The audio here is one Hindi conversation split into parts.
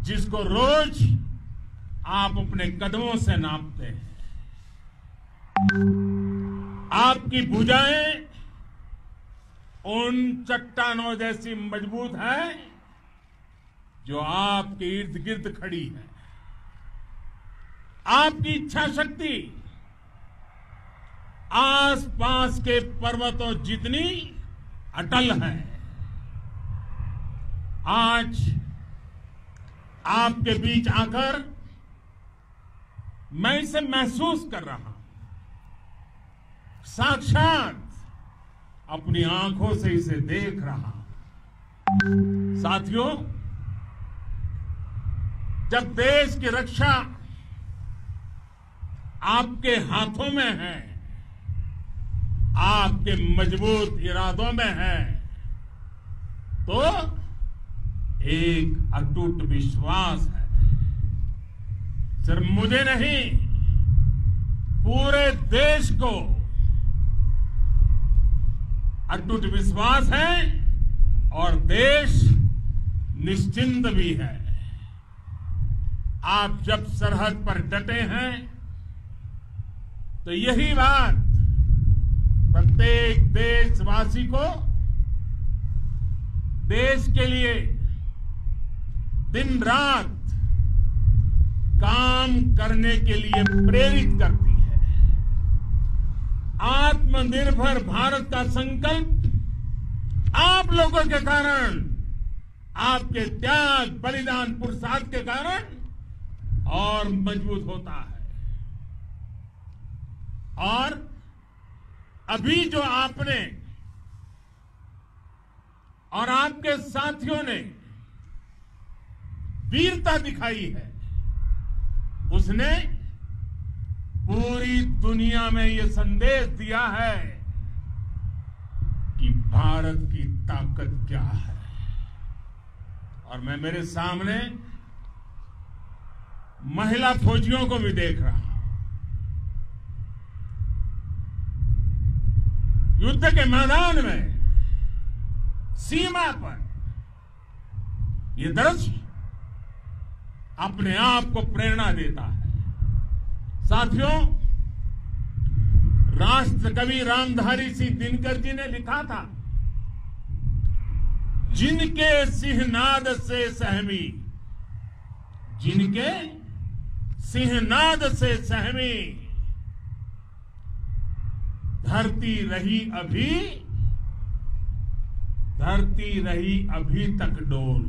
जिसको रोज आप अपने कदमों से नापते हैं। आपकी भुजाएं उन चट्टानों जैसी मजबूत है जो आपके इर्द गिर्द खड़ी है। आपकी इच्छा शक्ति आसपास के पर्वतों जितनी अटल है। आज आपके बीच आकर मैं इसे महसूस कर रहा हूं, साक्षात अपनी आंखों से इसे देख रहा हूं। साथियों, जब देश की रक्षा आपके हाथों में है, आपके मजबूत इरादों में है, तो एक अटूट विश्वास है। सिर्फ मुझे नहीं, पूरे देश को अटूट विश्वास है और देश निश्चिंत भी है। आप जब सरहद पर डटे हैं तो यही बात प्रत्येक देशवासी को देश के लिए दिन रात काम करने के लिए प्रेरित करती है। आत्मनिर्भर भारत का संकल्प आप लोगों के कारण, आपके त्याग, बलिदान, पुरुषार्थ के कारण और मजबूत होता है। और अभी जो आपने और आपके साथियों ने वीरता दिखाई है, उसने पूरी दुनिया में यह संदेश दिया है कि भारत की ताकत क्या है। और मैं मेरे सामने महिला फौजियों को भी देख रहा हूं। युद्ध के मैदान में, सीमा पर यह दृश्य अपने आप को प्रेरणा देता है। साथियों, राष्ट्र कवि रामधारी सिंह दिनकर जी ने लिखा था, जिनके सिंहनाद से सहमी, जिनके सिंहनाद से सहमी, धरती रही अभी तक डोल।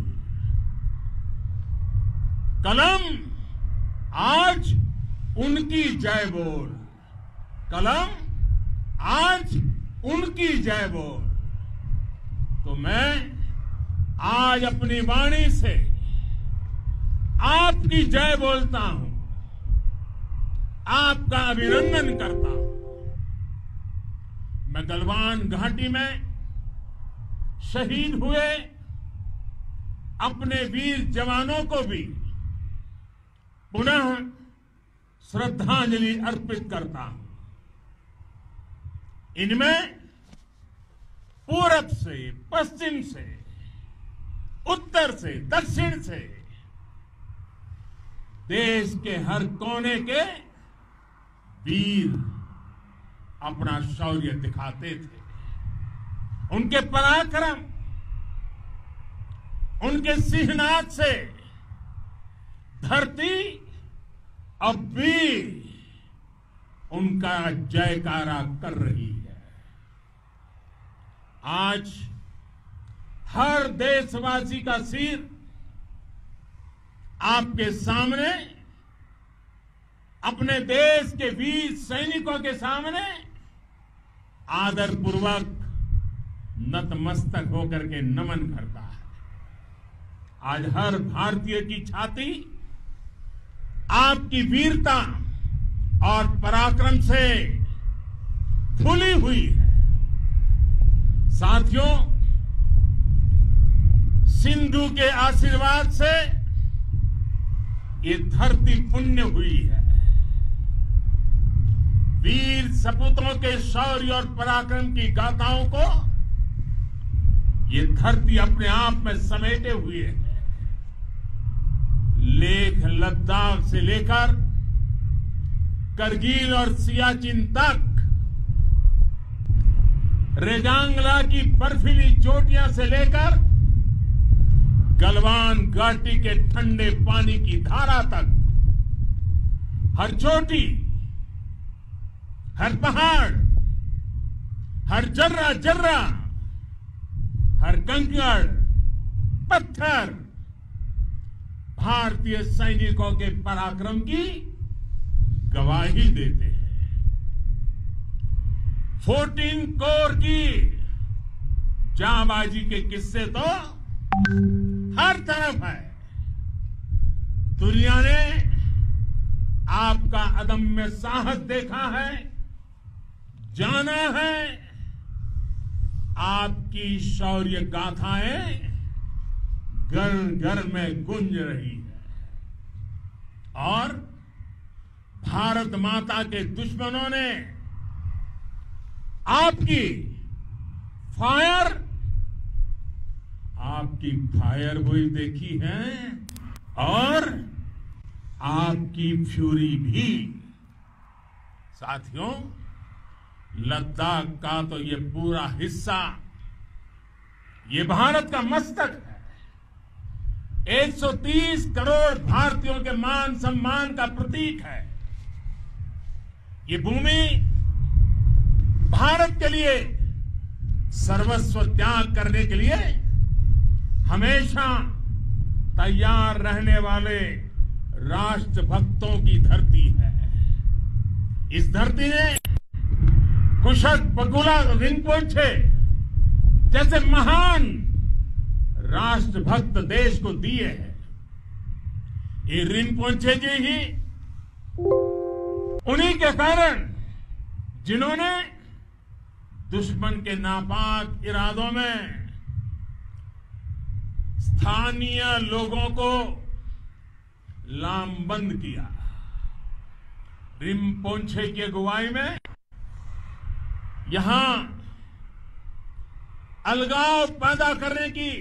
कलम आज उनकी जय बोल, कलम आज उनकी जय बोल। तो मैं आज अपनी वाणी से आपकी जय बोलता हूं, आपका अभिनंदन करता हूं। मैं गलवान घाटी में शहीद हुए अपने वीर जवानों को भी पुनः श्रद्धांजलि अर्पित करता हूं। इनमें पूरब से, पश्चिम से, उत्तर से, दक्षिण से, देश के हर कोने के वीर अपना शौर्य दिखाते थे। उनके पराक्रम, उनके सिंहनाद से धरती अब भी उनका जयकारा कर रही है। आज हर देशवासी का सिर आपके सामने, अपने देश के वीर सैनिकों के सामने आदरपूर्वक नतमस्तक होकर के नमन करता है। आज हर भारतीय की छाती आपकी वीरता और पराक्रम से फूली हुई है। साथियों, सिंधु के आशीर्वाद से ये धरती पुण्य हुई है। वीर सपूतों के शौर्य और पराक्रम की गाथाओं को ये धरती अपने आप में समेटे हुए है। लद्दाख से लेकर करगिल और सियाचिन तक, रेजांगला की बर्फीली चोटियां से लेकर गलवान घाटी के ठंडे पानी की धारा तक, हर चोटी, हर पहाड़, हर जर्रा जर्रा, हर कंकड़ पत्थर भारतीय सैनिकों के पराक्रम की गवाही देते हैं। 14 कोर की जांबाजी के किस्से तो हर तरफ है। दुनिया ने आपका अदम्य साहस देखा है, जाना है। आपकी शौर्य गाथाएं घर घर में गूंज रही है और भारत माता के दुश्मनों ने आपकी फायर हुई देखी है और आपकी फ्यूरी भी। साथियों, लद्दाख का तो ये पूरा हिस्सा ये भारत का मस्तक है। 130 करोड़ भारतीयों के मान सम्मान का प्रतीक है। ये भूमि भारत के लिए सर्वस्व त्याग करने के लिए हमेशा तैयार रहने वाले राष्ट्रभक्तों की धरती है। इस धरती ने कुशक बकुला रिम्पोचे जैसे महान राष्ट्रभक्त देश को दिए हैं। ये रिम्पोचे जी ही उन्हीं के कारण जिन्होंने दुश्मन के नापाक इरादों में स्थानीय लोगों को लामबंद किया। रिम्पोचे की अगुवाई में यहां अलगाव पैदा करने की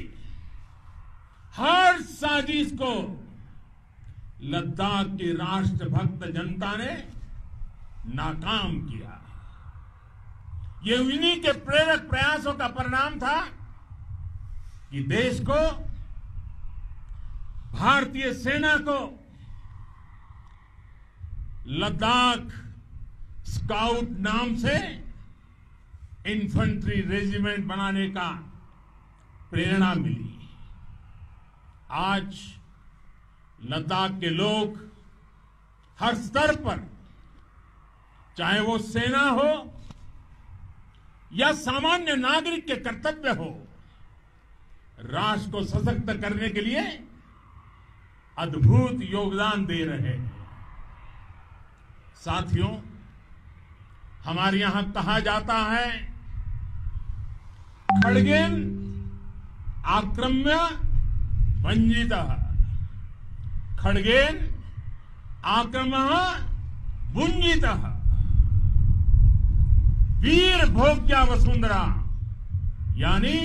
हर साजिश को लद्दाख की राष्ट्रभक्त जनता ने नाकाम किया। ये उन्हीं के प्रेरक प्रयासों का परिणाम था कि देश को, भारतीय सेना को लद्दाख स्काउट नाम से इन्फेंट्री रेजिमेंट बनाने का प्रेरणा मिली। आज लद्दाख के लोग हर स्तर पर, चाहे वो सेना हो या सामान्य नागरिक के कर्तव्य हो, राष्ट्र को सशक्त करने के लिए अद्भुत योगदान दे रहे हैं। साथियों, हमारे यहां कहा जाता है, खड्गेन आक्रम्य भंजितः, खड्गेन आक्रमः भुंजितः, वीर भोग्या वसुंधरा, यानी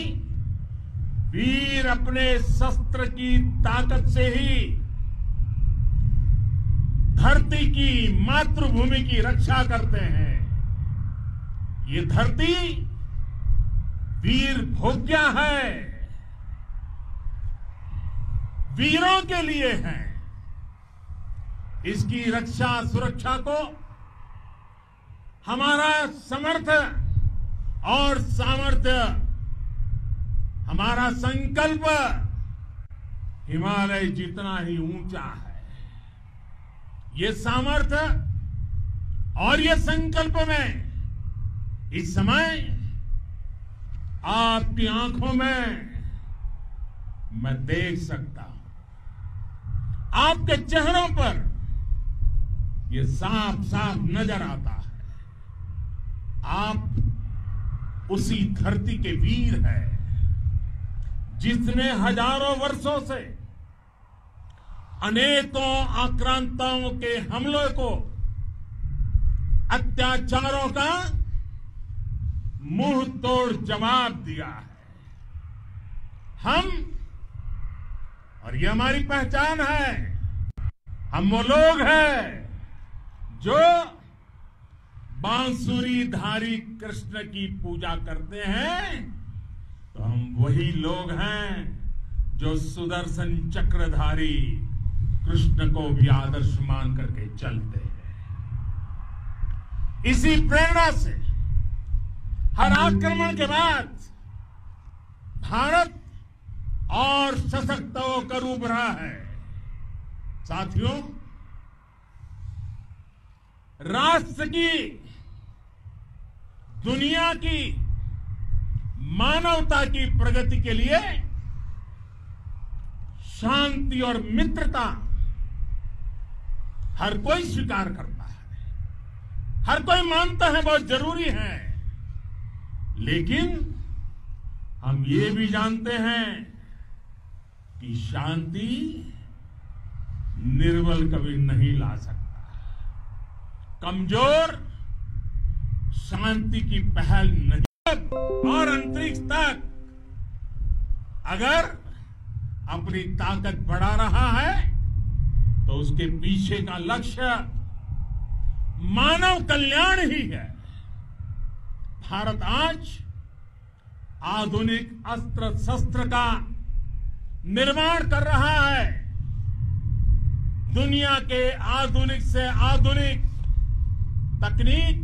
वीर अपने शस्त्र की ताकत से ही धरती की, मातृभूमि की रक्षा करते हैं। ये धरती वीर भोग्या है, वीरों के लिए है। इसकी रक्षा सुरक्षा को हमारा समर्थ और सामर्थ्य, हमारा संकल्प हिमालय जितना ही ऊंचा है। ये सामर्थ्य और ये संकल्प में इस समय आपकी आंखों में मैं देख सकता हूं। आपके चेहरों पर ये साफ साफ नजर आता है। आप उसी धरती के वीर हैं जिसने हजारों वर्षों से अनेकों आक्रांताओं के हमलों को, अत्याचारों का मुंह तोड़ जवाब दिया है। हम, और ये हमारी पहचान है, हम वो लोग हैं जो बांसुरीधारी कृष्ण की पूजा करते हैं, तो हम वही लोग हैं जो सुदर्शन चक्रधारी कृष्ण को भी आदर्श मान करके चलते हैं। इसी प्रेरणा से हर आक्रमण के बाद भारत और सशक्त होकर उभरा है। साथियों, राष्ट्र की, दुनिया की, मानवता की प्रगति के लिए शांति और मित्रता हर कोई स्वीकार करता है, हर कोई मानता है बहुत जरूरी है। लेकिन हम ये भी जानते हैं कि शांति निर्बल कभी नहीं ला सकता। कमजोर शांति की पहल नहीं, और अंतरिक्ष तक अगर अपनी ताकत बढ़ा रहा है तो उसके पीछे का लक्ष्य मानव कल्याण ही है। भारत आज आधुनिक अस्त्र शस्त्र का निर्माण कर रहा है। दुनिया के आधुनिक से आधुनिक तकनीक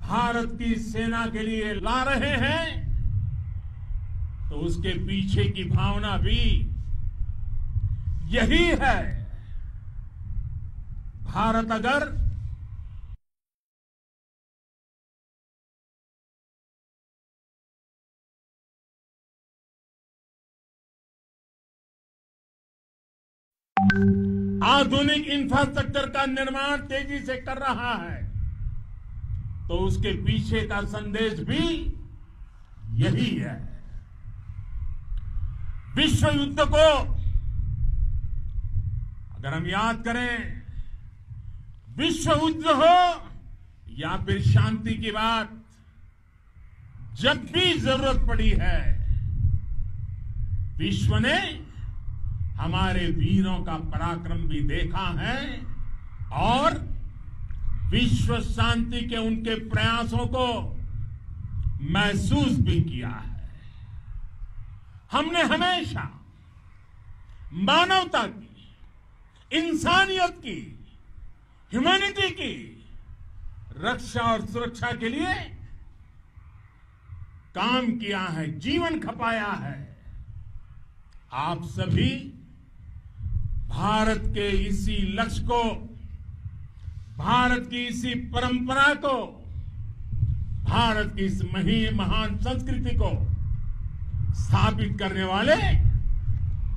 भारत की सेना के लिए ला रहे हैं, तो उसके पीछे की भावना भी यही है। भारत अगर आधुनिक इंफ्रास्ट्रक्चर का निर्माण तेजी से कर रहा है, तो उसके पीछे का संदेश भी यही है। विश्व युद्ध को अगर हम याद करें, विश्व युद्ध हो या फिर शांति की बात, जब भी जरूरत पड़ी है, विश्व ने हमारे वीरों का पराक्रम भी देखा है और विश्व शांति के उनके प्रयासों को महसूस भी किया है। हमने हमेशा मानवता की, इंसानियत की, ह्यूमैनिटी की रक्षा और सुरक्षा के लिए काम किया है, जीवन खपाया है। आप सभी भारत के इसी लक्ष्य को, भारत की इसी परंपरा को, भारत की इस महान संस्कृति को स्थापित करने वाले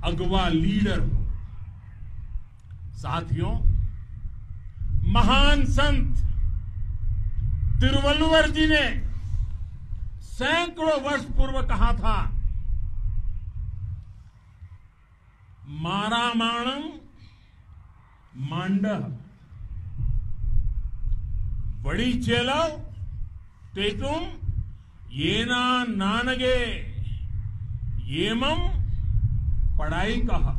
अगवा लीडर हो। साथियों, महान संत तिरुवल्लुवर जी ने सैकड़ों वर्ष पूर्व कहा था, मारामाणम मांडह बड़ी चेलव तेतुम येना नानगे येमम पढ़ाई कहा।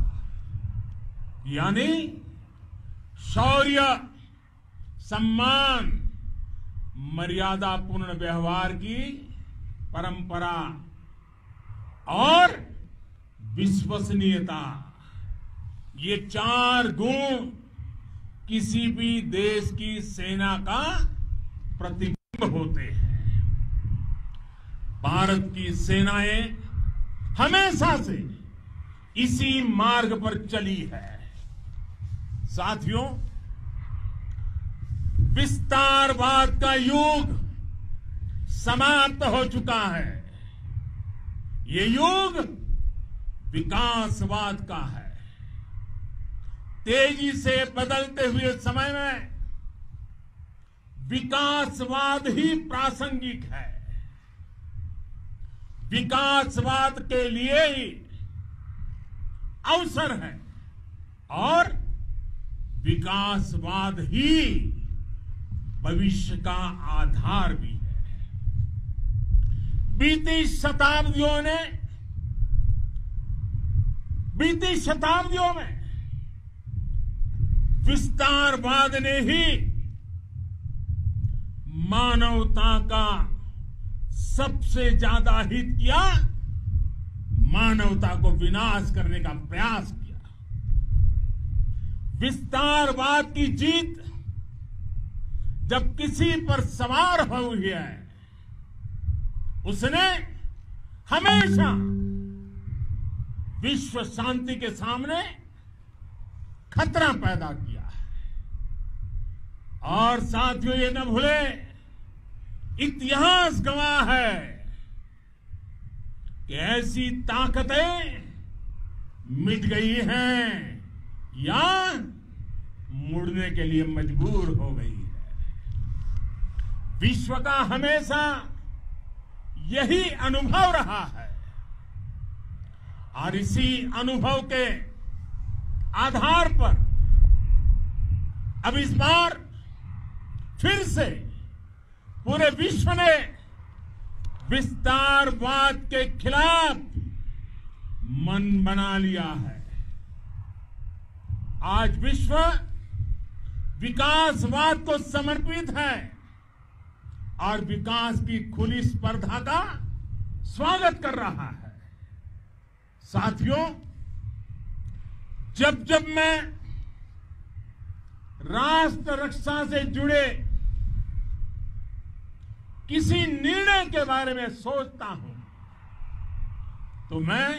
यानी शौर्य, सम्मान, मर्यादापूर्ण व्यवहार की परंपरा और विश्वसनीयता, ये चार गुण किसी भी देश की सेना का प्रतिबिंब होते हैं। भारत की सेनाएं हमेशा से इसी मार्ग पर चली है। साथियों, विस्तारवाद का युग समाप्त हो चुका है। ये युग विकासवाद का है। तेजी से बदलते हुए समय में विकासवाद ही प्रासंगिक है। विकासवाद के लिए ही अवसर है और विकासवाद ही भविष्य का आधार भी है। बीती शताब्दियों में विस्तारवाद ने ही मानवता का सबसे ज्यादा हित किया, मानवता को विनाश करने का प्रयास किया। विस्तारवाद की जीत जब किसी पर सवार हुई है, उसने हमेशा विश्व शांति के सामने खतरा पैदा किया है। और साथियों, ये न भूले, इतिहास गवाह है कि ऐसी ताकतें मिट गई हैं या मुड़ने के लिए मजबूर हो गई है। विश्व का हमेशा यही अनुभव रहा है और इसी अनुभव के आधार पर अब इस बार फिर से पूरे विश्व ने विस्तारवाद के खिलाफ मन बना लिया है। आज विश्व विकासवाद को समर्पित है और विकास की खुली स्पर्धा का स्वागत कर रहा है। साथियों, जब जब मैं राष्ट्र रक्षा से जुड़े किसी निर्णय के बारे में सोचता हूं तो मैं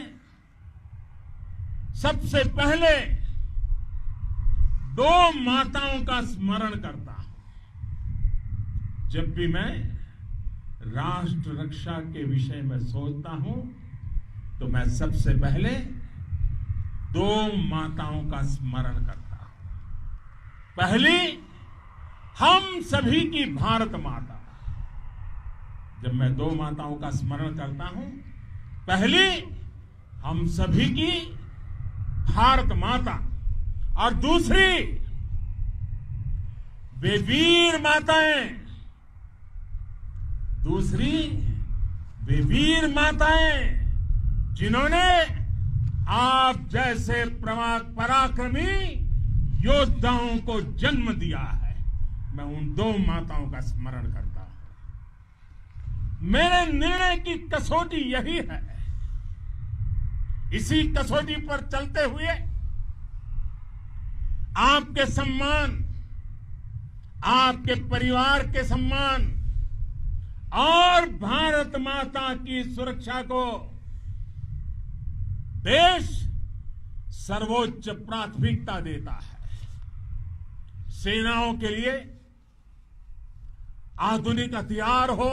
सबसे पहले दो माताओं का स्मरण करता हूं। जब भी मैं राष्ट्र रक्षा के विषय में सोचता हूं तो मैं सबसे पहले दो माताओं का स्मरण करता हूं। पहली, हम सभी की भारत माता। जब मैं दो माताओं का स्मरण करता हूं, पहली हम सभी की भारत माता और दूसरी वे वीर माताएं, जिन्होंने आप जैसे पराक्रमी योद्धाओं को जन्म दिया है। मैं उन दो माताओं का स्मरण करता हूं। मेरे निर्णय की कसौटी यही है। इसी कसौटी पर चलते हुए आपके सम्मान, आपके परिवार के सम्मान और भारत माता की सुरक्षा को देश सर्वोच्च प्राथमिकता देता है। सेनाओं के लिए आधुनिक हथियार हो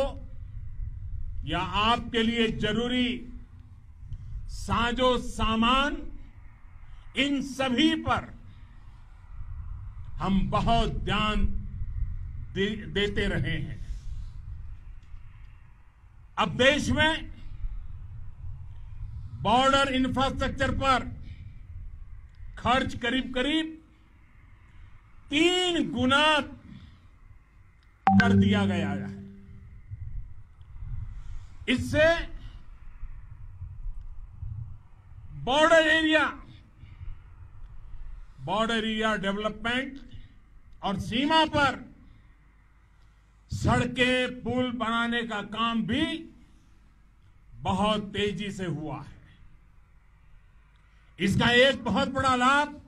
या आपके लिए जरूरी साजो सामान, इन सभी पर हम बहुत ध्यान देते रहे हैं। अब देश में बॉर्डर इंफ्रास्ट्रक्चर पर खर्च करीब 3 गुना कर दिया गया है। इससे बॉर्डर एरिया डेवलपमेंट और सीमा पर सड़कें, पुल बनाने का काम भी बहुत तेजी से हुआ है। इसका एक बहुत बड़ा लाभ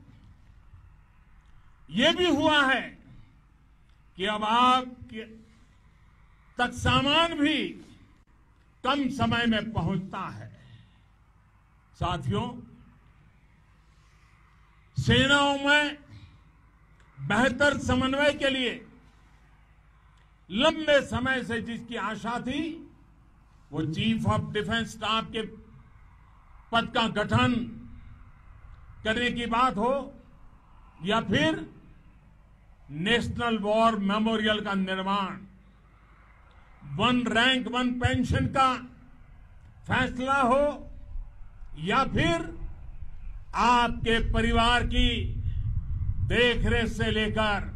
यह भी हुआ है कि अब आप तक सामान भी कम समय में पहुंचता है। साथियों, सेनाओं में बेहतर समन्वय के लिए लंबे समय से जिसकी आशा थी, वो चीफ ऑफ डिफेंस स्टाफ के पद का गठन करने की बात हो या फिर नेशनल वॉर मेमोरियल का निर्माण, 1 रैंक 1 पेंशन का फैसला हो या फिर आपके परिवार की देखरेख से लेकर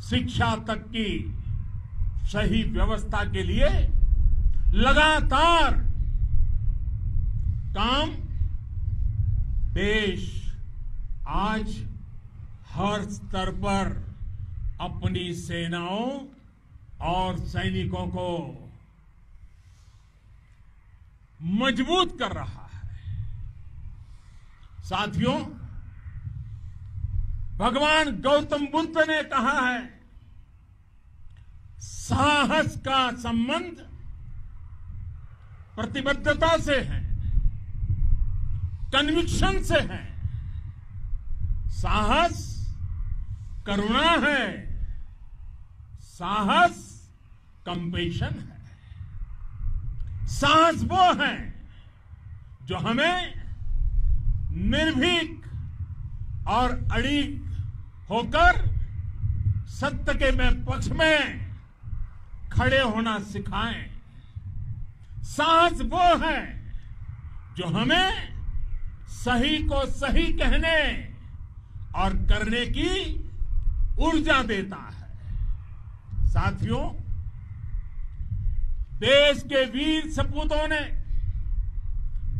शिक्षा तक की सही व्यवस्था के लिए लगातार काम, देश आज हर स्तर पर अपनी सेनाओं और सैनिकों को मजबूत कर रहा है। साथियों, भगवान गौतम बुद्ध ने कहा है, साहस का संबंध प्रतिबद्धता से है, कन्विक्शन से है। साहस करुणा है, साहस कंपैशन है। साहस वो है जो हमें निर्भीक और अड़िग होकर सत्य के पक्ष में खड़े होना सिखाएं। साहस वो है जो हमें सही को सही कहने और करने की ऊर्जा देता है। साथियों, देश के वीर सपूतों ने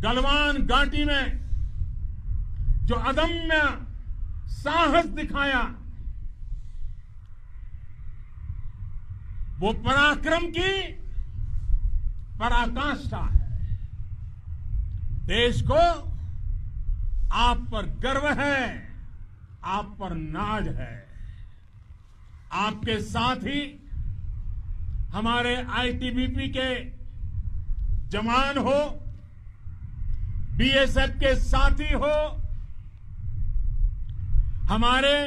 गलवान घाटी में जो अदम्य साहस दिखाया, वो पराक्रम की पराकाष्ठा है। देश को आप पर गर्व है, आप पर नाज है। आपके साथ ही हमारे आईटीबीपी के जवान हो, बीएसएफ के साथी हो, हमारे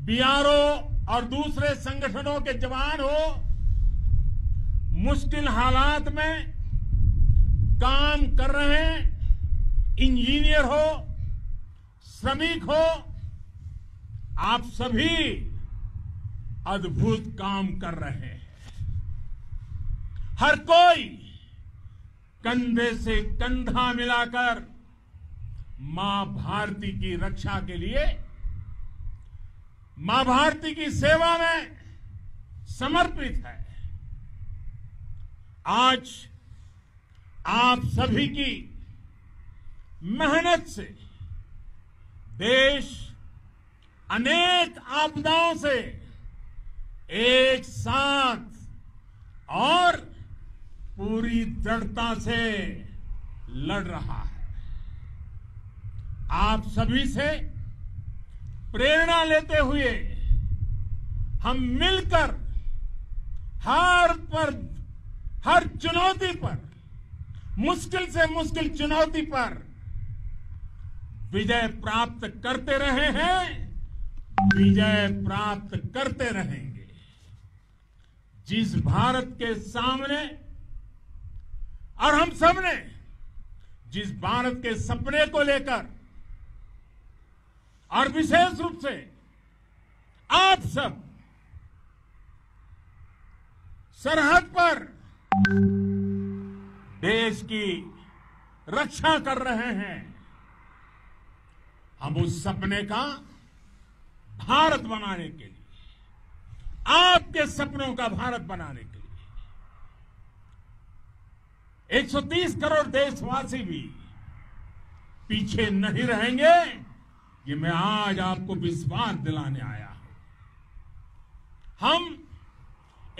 बीआरओ और दूसरे संगठनों के जवान हो, मुश्किल हालात में काम कर रहे हैं, इंजीनियर हो, श्रमिक हो, आप सभी अद्भुत काम कर रहे हैं। हर कोई कंधे से कंधा मिलाकर मां भारती की रक्षा के लिए, मां भारती की सेवा में समर्पित है। आज आप सभी की मेहनत से देश अनेक आपदाओं से एक साथ और पूरी दृढ़ता से लड़ रहा है। आप सभी से प्रेरणा लेते हुए हम मिलकर हर चुनौती पर, मुश्किल से मुश्किल चुनौती पर विजय प्राप्त करते रहे हैं, विजय प्राप्त करते रहेंगे। जिस भारत के सामने और हम सबने जिस भारत के सपने को लेकर और विशेष रूप से आप सब सरहद पर देश की रक्षा कर रहे हैं, हम उस सपने का भारत बनाने के लिए, आपके सपनों का भारत बनाने के लिए 130 करोड़ देशवासी भी पीछे नहीं रहेंगे, ये मैं आज आपको विश्वास दिलाने आया हूं। हम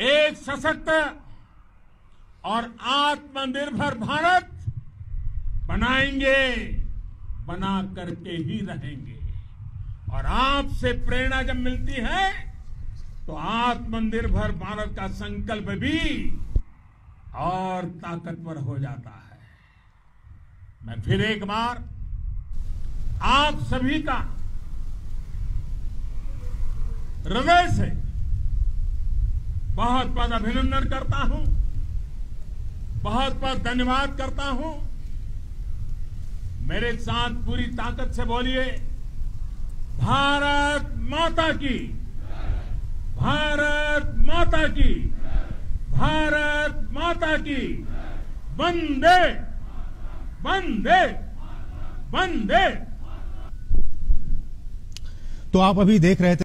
एक सशक्त और आत्मनिर्भर भारत बनाएंगे, बना करके ही रहेंगे। और आपसे प्रेरणा जब मिलती है तो आत्मनिर्भर भारत का संकल्प भी और ताकतवर हो जाता है। मैं फिर एक बार आप सभी का हृदय से बहुत बहुत अभिनंदन करता हूं, बहुत बहुत धन्यवाद करता हूं। मेरे साथ पूरी ताकत से बोलिए, भारत माता की, भारत माता की, भारत माता की, वंदे वंदे वंदे। तो आप अभी देख रहे थे